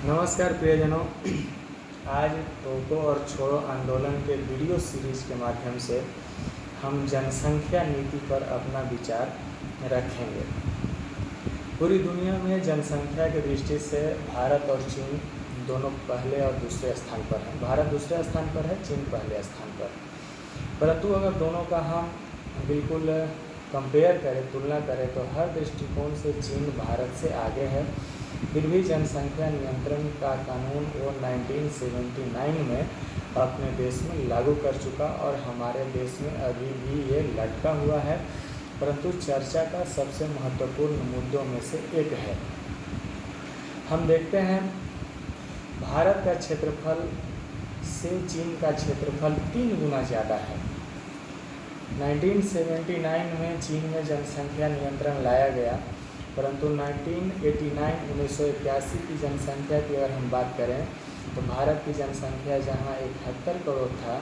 नमस्कार प्रियजनों। आज रोको और छोड़ो आंदोलन के वीडियो सीरीज के माध्यम से हम जनसंख्या नीति पर अपना विचार रखेंगे। पूरी दुनिया में जनसंख्या की दृष्टि से भारत और चीन दोनों पहले और दूसरे स्थान पर हैं। भारत दूसरे स्थान पर है, चीन पहले स्थान पर। परंतु अगर दोनों का हम बिल्कुल कंपेयर करें, तुलना करें, तो हर दृष्टिकोण से चीन भारत से आगे है। फिर भी जनसंख्या नियंत्रण का कानून वो 1979 में अपने देश में लागू कर चुका और हमारे देश में अभी भी ये लटका हुआ है, परंतु चर्चा का सबसे महत्वपूर्ण मुद्दों में से एक है। हम देखते हैं भारत का क्षेत्रफल से चीन का क्षेत्रफल 3 गुना ज़्यादा है। 1979 में चीन में जनसंख्या नियंत्रण लाया गया, परंतु 1981 की जनसंख्या की अगर हम बात करें तो भारत की जनसंख्या जहां 71 करोड़ था,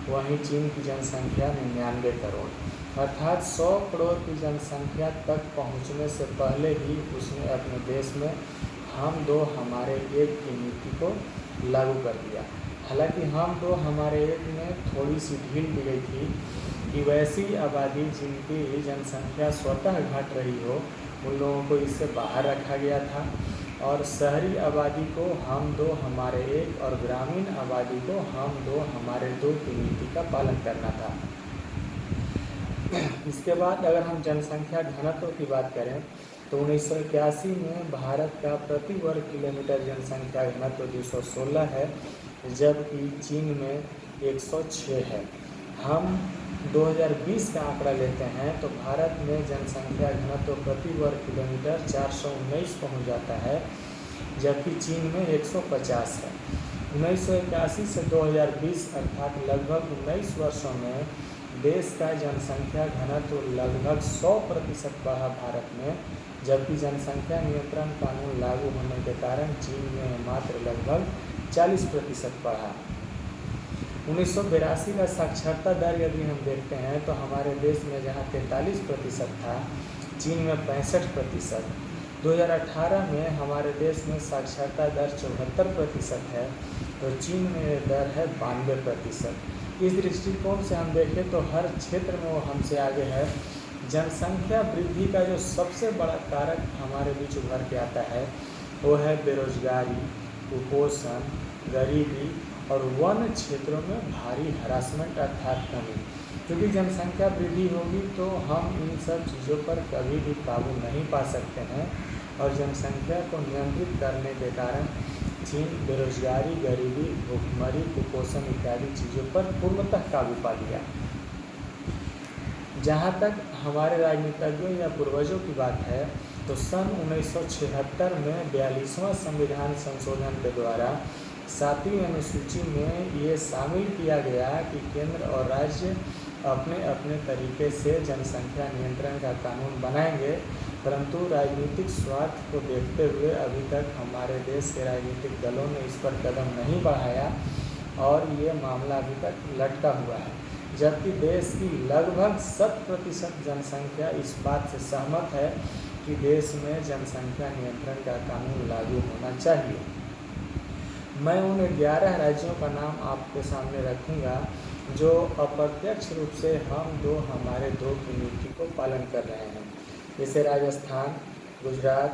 वहीं चीन की जनसंख्या 99 करोड़, अर्थात 100 करोड़ की जनसंख्या तक पहुंचने से पहले ही उसने अपने देश में हम दो हमारे एक की नीति को लागू कर दिया। हालांकि हम दो हमारे एक में थोड़ी सी ढील दी गई थी कि वैसी आबादी जिनकी जनसंख्या स्वतः घट रही हो, उन लोगों को इससे बाहर रखा गया था और शहरी आबादी को हम दो हमारे एक और ग्रामीण आबादी को हम दो हमारे दो की नीति का पालन करना था। इसके बाद अगर हम जनसंख्या घनत्व की बात करें तो 1981 में भारत का प्रति वर्ग किलोमीटर जनसंख्या घनत्व 216 है, जबकि चीन में 106 है। हम 2020 का आंकड़ा लेते हैं तो भारत में जनसंख्या घनत्व प्रति वर्ग किलोमीटर 419 पहुंच जाता है, जबकि चीन में 150 है। 1981 से 2020 अर्थात लगभग 19 वर्षों में देश का जनसंख्या घनत्व लगभग 100% बढ़ा भारत में, जबकि जनसंख्या नियंत्रण कानून लागू होने के कारण चीन में मात्र लगभग 40% बढ़ा। 1982 का साक्षरता दर यदि हम देखते हैं तो हमारे देश में जहां 43% था, चीन में 65%। 2018 में हमारे देश में साक्षरता दर 74% है, तो चीन में दर है 92%। इस दृष्टिकोण से हम देखें तो हर क्षेत्र में वो हमसे आगे है। जनसंख्या वृद्धि का जो सबसे बड़ा कारक हमारे बीच उभर के आता है वो है बेरोजगारी, कुपोषण, गरीबी और वन क्षेत्रों में भारी हरासमेंट अर्थात कमी। क्योंकि जनसंख्या वृद्धि होगी तो हम इन सब चीज़ों पर कभी भी काबू नहीं पा सकते हैं और जनसंख्या को नियंत्रित करने के कारण चीन बेरोजगारी, गरीबी, भूखमरी, कुपोषण इत्यादि चीज़ों पर पूर्णतः काबू पा लिया। जहाँ तक हमारे राजनीतिज्ञों या पूर्वजों की बात है तो सन 1976 में 42वां संविधान संशोधन के द्वारा 7वीं अनुसूची में ये शामिल किया गया कि केंद्र और राज्य अपने अपने तरीके से जनसंख्या नियंत्रण का कानून बनाएंगे, परंतु राजनीतिक स्वार्थ को देखते हुए अभी तक हमारे देश के राजनीतिक दलों ने इस पर कदम नहीं बढ़ाया और ये मामला अभी तक लटका हुआ है। जबकि देश की लगभग 100% जनसंख्या इस बात से सहमत है कि देश में जनसंख्या नियंत्रण का कानून लागू होना चाहिए। मैं उन 11 राज्यों का नाम आपके सामने रखूंगा जो अप्रत्यक्ष रूप से हम दो हमारे दो की नीति को पालन कर रहे हैं, जैसे राजस्थान, गुजरात,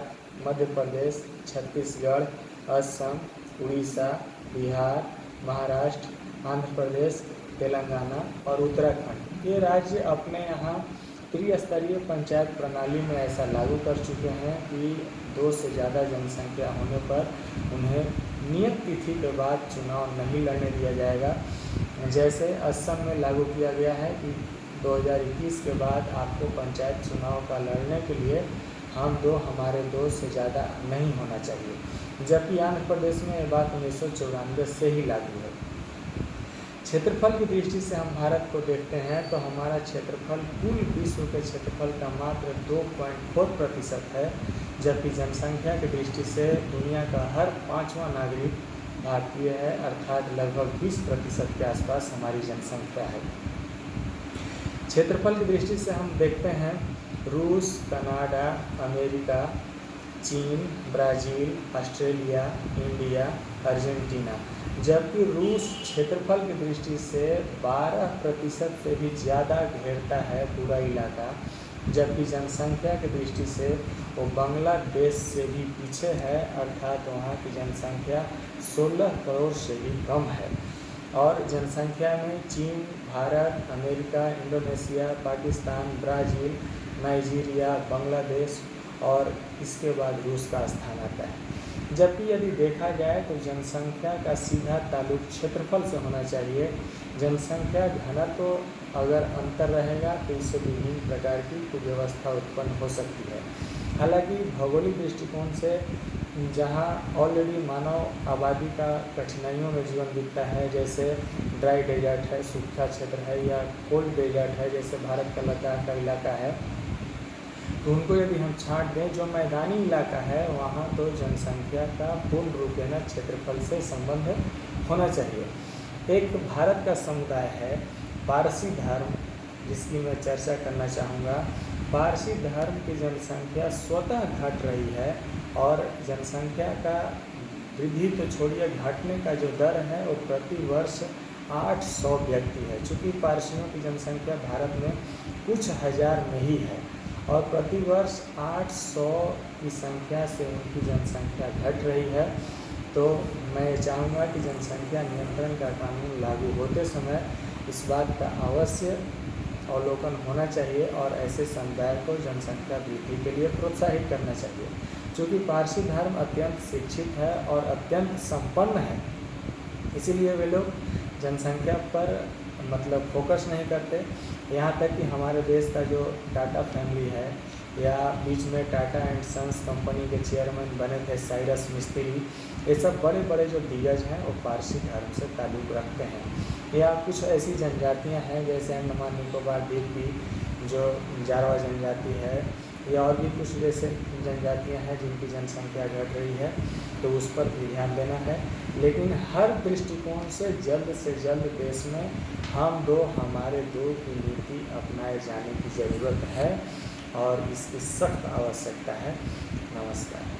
मध्य प्रदेश, छत्तीसगढ़, असम, उड़ीसा, बिहार, महाराष्ट्र, आंध्र प्रदेश, तेलंगाना और उत्तराखंड। ये राज्य अपने यहाँ त्रिस्तरीय पंचायत प्रणाली में ऐसा लागू कर चुके हैं कि 2 से ज़्यादा जनसंख्या होने पर उन्हें नियत तिथि के बाद चुनाव नहीं लड़ने दिया जाएगा। जैसे असम में लागू किया गया है कि 2021 के बाद आपको पंचायत चुनाव का लड़ने के लिए हम दो हमारे 2 से ज़्यादा नहीं होना चाहिए, जबकि आंध्र प्रदेश में ये बात 1994 से ही लागू है। क्षेत्रफल की दृष्टि से हम भारत को देखते हैं तो हमारा क्षेत्रफल कुल विश्व के क्षेत्रफल का मात्र 2.4% है, जबकि जनसंख्या की दृष्टि से दुनिया का हर 5वां नागरिक भारतीय है, अर्थात लगभग 20% के आसपास हमारी जनसंख्या है। क्षेत्रफल की दृष्टि से हम देखते हैं रूस, कनाडा, अमेरिका, चीन, ब्राज़ील, ऑस्ट्रेलिया, इंडिया, अर्जेंटीना। जबकि रूस क्षेत्रफल की दृष्टि से 12% से भी ज़्यादा घेरता है पूरा इलाका, जबकि जनसंख्या की दृष्टि से वो बांग्लादेश से भी पीछे है, अर्थात वहाँ की जनसंख्या 16 करोड़ से भी कम है। और जनसंख्या में चीन, Bharat, America, Indonesia, Pakistan, Brazil, Nigeria, Bangladesh और इसके बाद रूस का स्थान आता है। जबकि यदि देखा जाए तो जनसंख्या का सीधा ताल्लुक क्षेत्रफल से होना चाहिए। जनसंख्या घनत्व तो अगर अंतर रहेगा तो इससे विभिन्न प्रकार की कुव्यवस्था उत्पन्न हो सकती है। हालांकि भौगोलिक दृष्टिकोण से जहाँ ऑलरेडी मानव आबादी का कठिनाइयों में जीवन बीतता है, जैसे ड्राई डेजर्ट है, सूखा क्षेत्र है, या कोल्ड डेजर्ट है जैसे भारत का लद्दाख का इलाका है, तो उनको यदि हम छांट दें, जो मैदानी इलाका है वहाँ तो जनसंख्या का पूर्ण रूपेण क्षेत्रफल से संबंध होना चाहिए। एक भारत का समुदाय है पारसी धर्म, जिसकी मैं चर्चा करना चाहूँगा। पारसी धर्म की जनसंख्या स्वतः घट रही है और जनसंख्या का वृद्धि तो छोड़िए, घटने का जो दर है वो प्रति वर्ष 800 व्यक्ति है। चूँकि पारसियों की जनसंख्या भारत में कुछ हज़ार में ही है और प्रतिवर्ष 800 की संख्या से उनकी जनसंख्या घट रही है, तो मैं चाहूँगा कि जनसंख्या नियंत्रण का कानून लागू होते समय इस बात का अवश्य अवलोकन होना चाहिए और ऐसे समुदाय को जनसंख्या वृद्धि के लिए प्रोत्साहित करना चाहिए। क्योंकि पारसी धर्म अत्यंत शिक्षित है और अत्यंत संपन्न है, इसीलिए वे लोग जनसंख्या पर फोकस नहीं करते। यहाँ तक कि हमारे देश का जो टाटा फैमिली है, या बीच में टाटा एंड सन्स कंपनी के चेयरमैन बने थे साइरस मिस्त्री, ये सब बड़े बड़े जो दिग्गज हैं वो पारसी धर्म से ताल्लुक़ रखते हैं। या कुछ ऐसी जनजातियाँ हैं जैसे अंडमान निकोबार द्वीप की जो जारवा जनजाति है, या और भी कुछ जैसे जनजातियाँ हैं जिनकी जनसंख्या घट रही है, तो उस पर भी ध्यान देना है। लेकिन हर दृष्टिकोण से जल्द देश में हमारे दो की नीति अपनाए जाने की ज़रूरत है और इसकी सख्त आवश्यकता है। नमस्कार।